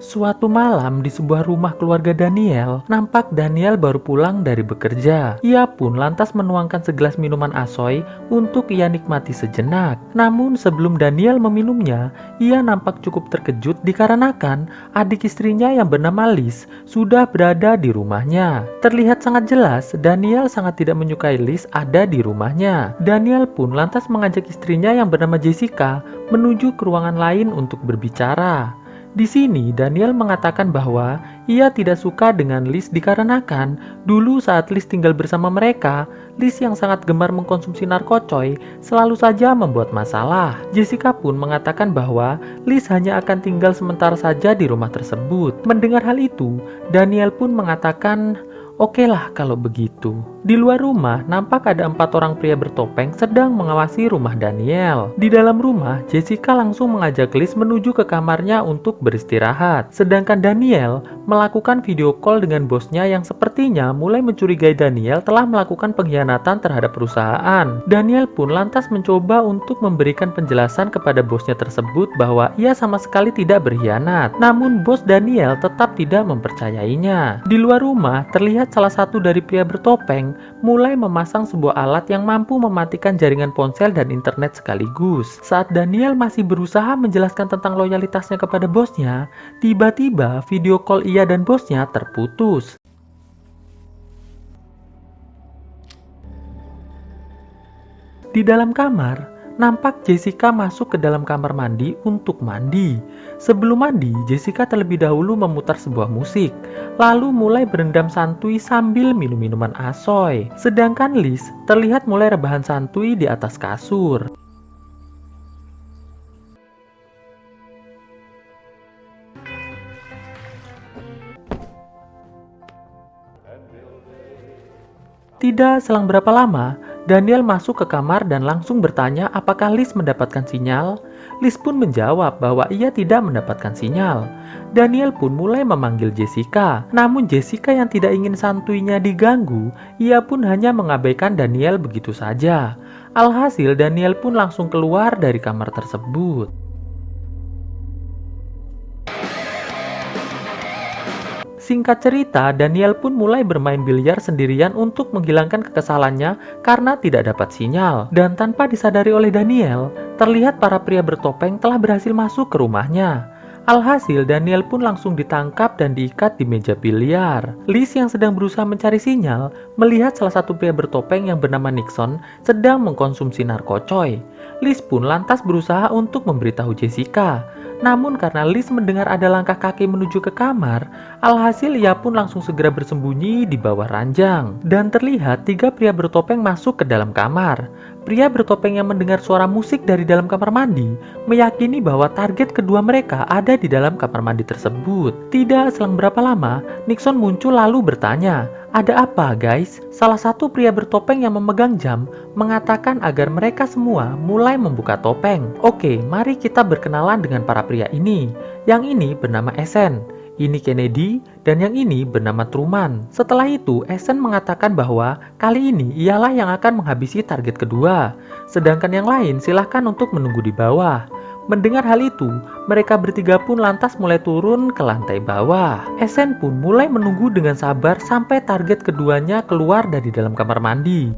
Suatu malam di sebuah rumah keluarga Daniel, nampak Daniel baru pulang dari bekerja. Ia pun lantas menuangkan segelas minuman asoy untuk ia nikmati sejenak. Namun sebelum Daniel meminumnya, ia nampak cukup terkejut dikarenakan adik istrinya yang bernama Liz sudah berada di rumahnya. Terlihat sangat jelas Daniel sangat tidak menyukai Liz ada di rumahnya. Daniel pun lantas mengajak istrinya yang bernama Jessica menuju ke ruangan lain untuk berbicara. Di sini Daniel mengatakan bahwa ia tidak suka dengan Liz dikarenakan dulu saat Liz tinggal bersama mereka, Liz yang sangat gemar mengkonsumsi narkocoy selalu saja membuat masalah. Jessica pun mengatakan bahwa Liz hanya akan tinggal sementara saja di rumah tersebut. Mendengar hal itu, Daniel pun mengatakan, "Oke lah kalau begitu." Di luar rumah, nampak ada 4 orang pria bertopeng sedang mengawasi rumah Daniel. Di dalam rumah, Jessica langsung mengajak Liz menuju ke kamarnya untuk beristirahat. Sedangkan Daniel melakukan video call dengan bosnya yang sepertinya mulai mencurigai Daniel telah melakukan pengkhianatan terhadap perusahaan. Daniel pun lantas mencoba untuk memberikan penjelasan kepada bosnya tersebut bahwa ia sama sekali tidak berkhianat. Namun bos Daniel tetap tidak mempercayainya. Di luar rumah, terlihat salah satu dari pria bertopeng mulai memasang sebuah alat yang mampu mematikan jaringan ponsel dan internet sekaligus. Saat Daniel masih berusaha menjelaskan tentang loyalitasnya kepada bosnya, tiba-tiba video call ia dan bosnya terputus. Di dalam kamar, nampak Jessica masuk ke dalam kamar mandi untuk mandi. Sebelum mandi, Jessica terlebih dahulu memutar sebuah musik, lalu mulai berendam santuy sambil minum minuman asoy. Sedangkan Liz terlihat mulai rebahan santuy di atas kasur. Tidak selang berapa lama, Daniel masuk ke kamar dan langsung bertanya apakah Liz mendapatkan sinyal. Liz pun menjawab bahwa ia tidak mendapatkan sinyal. Daniel pun mulai memanggil Jessica. Namun Jessica yang tidak ingin santuinya diganggu, ia pun hanya mengabaikan Daniel begitu saja. Alhasil Daniel pun langsung keluar dari kamar tersebut. Singkat cerita, Daniel pun mulai bermain biliar sendirian untuk menghilangkan kekesalannya karena tidak dapat sinyal. Dan tanpa disadari oleh Daniel, terlihat para pria bertopeng telah berhasil masuk ke rumahnya. Alhasil, Daniel pun langsung ditangkap dan diikat di meja biliar. Liz yang sedang berusaha mencari sinyal, melihat salah satu pria bertopeng yang bernama Nixon sedang mengkonsumsi narkocoy. Liz pun lantas berusaha untuk memberitahu Jessica. Namun karena Liz mendengar ada langkah kaki menuju ke kamar, alhasil ia pun langsung segera bersembunyi di bawah ranjang. Dan terlihat 3 pria bertopeng masuk ke dalam kamar. Pria bertopeng yang mendengar suara musik dari dalam kamar mandi meyakini bahwa target kedua mereka ada di dalam kamar mandi tersebut. Tidak selang berapa lama, Nixon muncul lalu bertanya, "Ada apa guys?" Salah satu pria bertopeng yang memegang jam mengatakan agar mereka semua mulai membuka topeng. "Oke, mari kita berkenalan dengan para pria ini. Yang ini bernama Essen, ini Kennedy, dan yang ini bernama Truman." Setelah itu, Essen mengatakan bahwa kali ini ialah yang akan menghabisi target kedua. Sedangkan yang lain silahkan untuk menunggu di bawah. Mendengar hal itu, mereka bertiga pun lantas mulai turun ke lantai bawah. Essen pun mulai menunggu dengan sabar sampai target keduanya keluar dari dalam kamar mandi.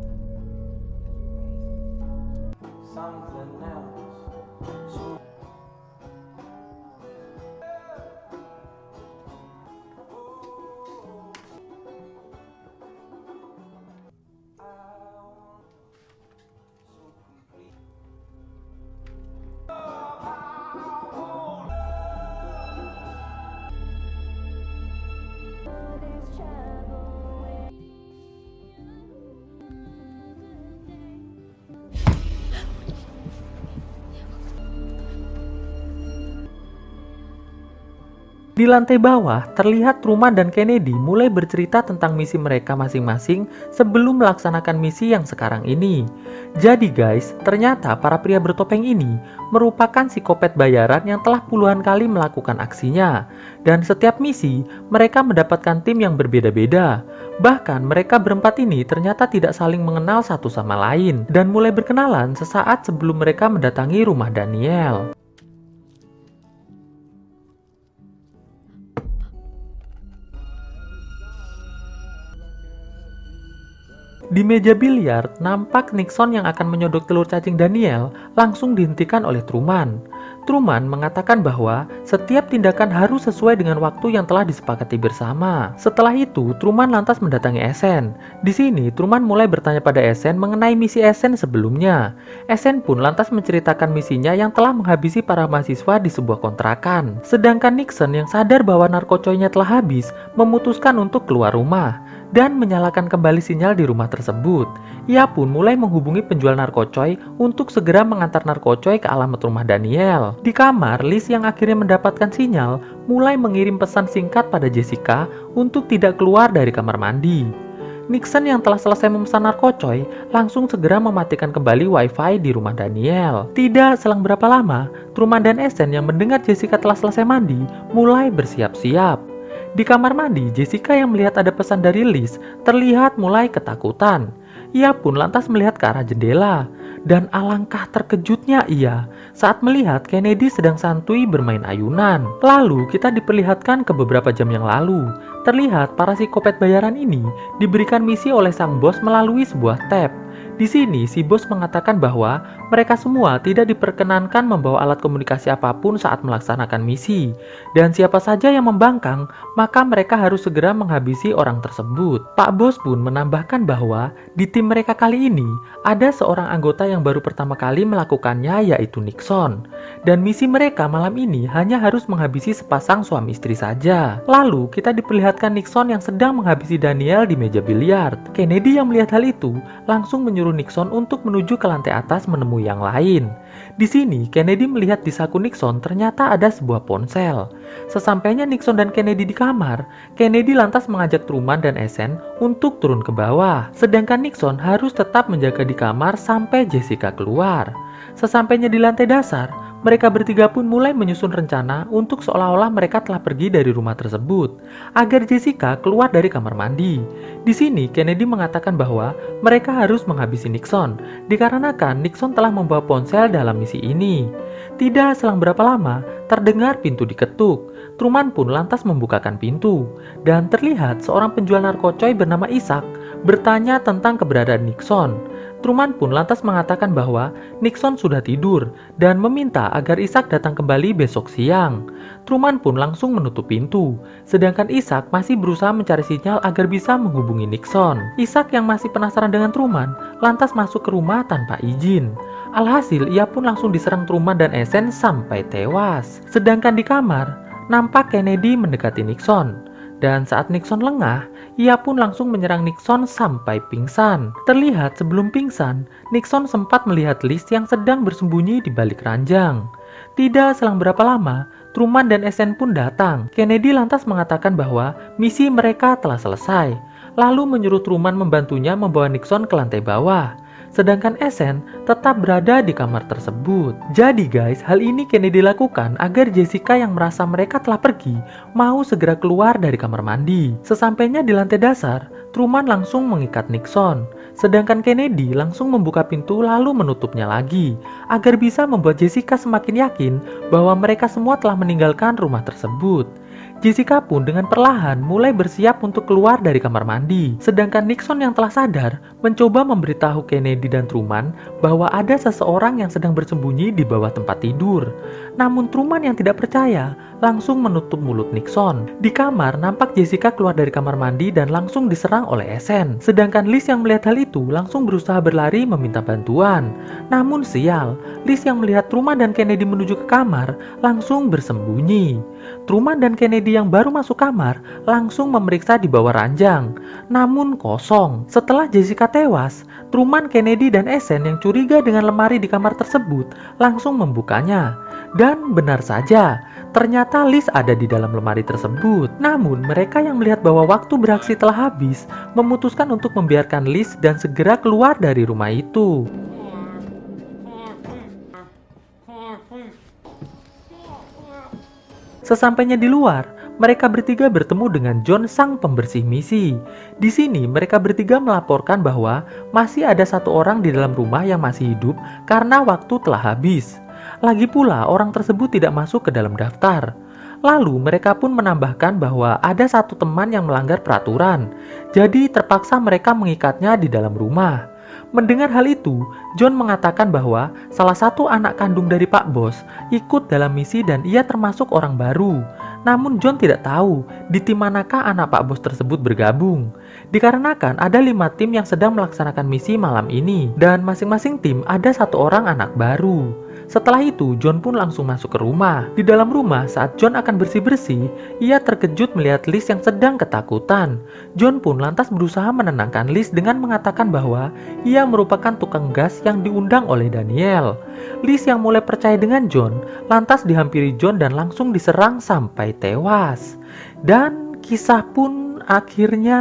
Di lantai bawah, terlihat Truman dan Kennedy mulai bercerita tentang misi mereka masing-masing sebelum melaksanakan misi yang sekarang ini. Jadi guys, ternyata para pria bertopeng ini merupakan psikopat bayaran yang telah puluhan kali melakukan aksinya. Dan setiap misi, mereka mendapatkan tim yang berbeda-beda. Bahkan mereka berempat ini ternyata tidak saling mengenal satu sama lain dan mulai berkenalan sesaat sebelum mereka mendatangi rumah Daniel. Di meja biliar, nampak Nixon yang akan menyodok telur cacing Daniel langsung dihentikan oleh Truman. Truman mengatakan bahwa setiap tindakan harus sesuai dengan waktu yang telah disepakati bersama. Setelah itu, Truman lantas mendatangi Essen. Di sini, Truman mulai bertanya pada Essen mengenai misi Essen sebelumnya. Essen pun lantas menceritakan misinya yang telah menghabisi para mahasiswa di sebuah kontrakan. Sedangkan Nixon yang sadar bahwa narkocoynya telah habis, memutuskan untuk keluar rumah dan menyalakan kembali sinyal di rumah tersebut. Ia pun mulai menghubungi penjual narkocoy untuk segera mengantar narkocoy ke alamat rumah Daniel. Di kamar, Liz yang akhirnya mendapatkan sinyal mulai mengirim pesan singkat pada Jessica untuk tidak keluar dari kamar mandi. Nixon yang telah selesai memesan narkocoy langsung segera mematikan kembali wifi di rumah Daniel. Tidak selang berapa lama, Truman dan Essen yang mendengar Jessica telah selesai mandi mulai bersiap-siap. Di kamar mandi, Jessica yang melihat ada pesan dari Liz terlihat mulai ketakutan. Ia pun lantas melihat ke arah jendela. Dan alangkah terkejutnya ia saat melihat Kennedy sedang santuy bermain ayunan. Lalu kita diperlihatkan ke beberapa jam yang lalu. Terlihat para psikopat bayaran ini diberikan misi oleh sang bos melalui sebuah tab. Di sini si bos mengatakan bahwa mereka semua tidak diperkenankan membawa alat komunikasi apapun saat melaksanakan misi. Dan siapa saja yang membangkang, maka mereka harus segera menghabisi orang tersebut. Pak Bos pun menambahkan bahwa di tim mereka kali ini ada seorang anggota yang baru pertama kali melakukannya, yaitu Nixon. Dan misi mereka malam ini hanya harus menghabisi sepasang suami istri saja. Lalu kita diperlihatkan Nixon yang sedang menghabisi Daniel di meja biliar. Kennedy yang melihat hal itu langsung menyuruh Nixon untuk menuju ke lantai atas menemui yang lain. Di sini Kennedy melihat di saku Nixon ternyata ada sebuah ponsel. Sesampainya Nixon dan Kennedy di kamar, Kennedy lantas mengajak Truman dan Essen untuk turun ke bawah. Sedangkan Nixon harus tetap menjaga di kamar sampai Jessica keluar. Sesampainya di lantai dasar, mereka bertiga pun mulai menyusun rencana untuk seolah-olah mereka telah pergi dari rumah tersebut agar Jessica keluar dari kamar mandi. Di sini Kennedy mengatakan bahwa mereka harus menghabisi Nixon dikarenakan Nixon telah membawa ponsel dalam misi ini. Tidak selang berapa lama, terdengar pintu diketuk. Truman pun lantas membukakan pintu dan terlihat seorang penjual narkocoy bernama Isaac bertanya tentang keberadaan Nixon. Truman pun lantas mengatakan bahwa Nixon sudah tidur dan meminta agar Isaac datang kembali besok siang. Truman pun langsung menutup pintu, sedangkan Isaac masih berusaha mencari sinyal agar bisa menghubungi Nixon. Isaac yang masih penasaran dengan Truman lantas masuk ke rumah tanpa izin. Alhasil ia pun langsung diserang Truman dan Essen sampai tewas. Sedangkan di kamar, nampak Kennedy mendekati Nixon. Dan saat Nixon lengah, ia pun langsung menyerang Nixon sampai pingsan. Terlihat sebelum pingsan, Nixon sempat melihat Liz yang sedang bersembunyi di balik ranjang. Tidak selang berapa lama, Truman dan Essen pun datang. Kennedy lantas mengatakan bahwa misi mereka telah selesai, lalu menyuruh Truman membantunya membawa Nixon ke lantai bawah. Sedangkan Essen tetap berada di kamar tersebut. Jadi guys, hal ini Kennedy lakukan agar Jessica yang merasa mereka telah pergi mau segera keluar dari kamar mandi. Sesampainya di lantai dasar, Truman langsung mengikat Nixon. Sedangkan Kennedy langsung membuka pintu lalu menutupnya lagi agar bisa membuat Jessica semakin yakin bahwa mereka semua telah meninggalkan rumah tersebut. Jessica pun dengan perlahan mulai bersiap untuk keluar dari kamar mandi. Sedangkan Nixon yang telah sadar mencoba memberitahu Kennedy dan Truman bahwa ada seseorang yang sedang bersembunyi di bawah tempat tidur. Namun Truman yang tidak percaya langsung menutup mulut Nixon. Di kamar nampak Jessica keluar dari kamar mandi dan langsung diserang oleh Essen. Sedangkan Liz yang melihat hal itu langsung berusaha berlari meminta bantuan. Namun sial, Liz yang melihat Truman dan Kennedy menuju ke kamar langsung bersembunyi. Truman dan Kennedy yang baru masuk kamar langsung memeriksa di bawah ranjang, namun kosong. Setelah Jessica tewas, Truman, Kennedy, dan Essen yang curiga dengan lemari di kamar tersebut langsung membukanya. Dan benar saja, ternyata Liz ada di dalam lemari tersebut. Namun mereka yang melihat bahwa waktu beraksi telah habis memutuskan untuk membiarkan Liz dan segera keluar dari rumah itu. Sesampainya di luar, mereka bertiga bertemu dengan John sang pembersih misi. Di sini mereka bertiga melaporkan bahwa masih ada satu orang di dalam rumah yang masih hidup karena waktu telah habis. Lagi pula orang tersebut tidak masuk ke dalam daftar. Lalu mereka pun menambahkan bahwa ada satu teman yang melanggar peraturan, jadi terpaksa mereka mengikatnya di dalam rumah. Mendengar hal itu, John mengatakan bahwa salah satu anak kandung dari Pak Bos ikut dalam misi dan ia termasuk orang baru. Namun John tidak tahu di tim manakah anak Pak Bos tersebut bergabung. Dikarenakan ada 5 tim yang sedang melaksanakan misi malam ini dan masing-masing tim ada satu orang anak baru. Setelah itu, John pun langsung masuk ke rumah. Di dalam rumah, saat John akan bersih-bersih, ia terkejut melihat Liz yang sedang ketakutan. John pun lantas berusaha menenangkan Liz dengan mengatakan bahwa ia merupakan tukang gas yang diundang oleh Daniel. Liz yang mulai percaya dengan John, lantas dihampiri John dan langsung diserang sampai tewas. Dan kisah pun akhirnya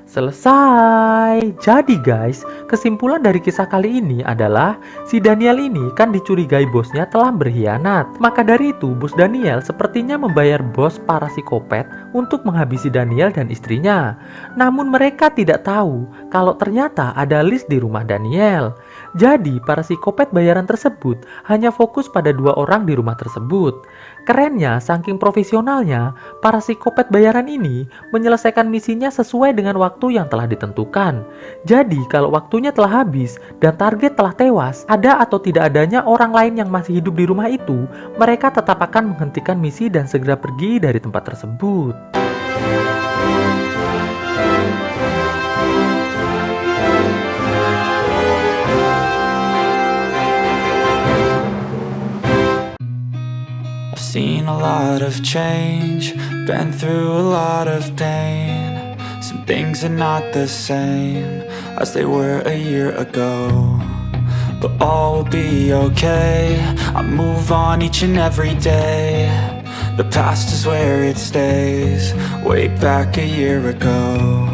selesai. Jadi guys, kesimpulan dari kisah kali ini adalah si Daniel ini kan dicurigai bosnya telah berkhianat. Maka dari itu, bos Daniel sepertinya membayar bos para psikopat untuk menghabisi Daniel dan istrinya. Namun mereka tidak tahu kalau ternyata ada Liz di rumah Daniel. Jadi para psikopat bayaran tersebut hanya fokus pada 2 orang di rumah tersebut. Kerennya, saking profesionalnya, para psikopat bayaran ini menyelesaikan misinya sesuai dengan waktu yang telah ditentukan. Jadi, kalau waktunya telah habis dan target telah tewas, ada atau tidak adanya orang lain yang masih hidup di rumah itu, mereka tetap akan menghentikan misi dan segera pergi dari tempat tersebut. I've seen a lot of change, been through a lot of pain. Some things are not the same as they were a year ago, but all will be okay. I move on each and every day. The past is where it stays, way back a year ago.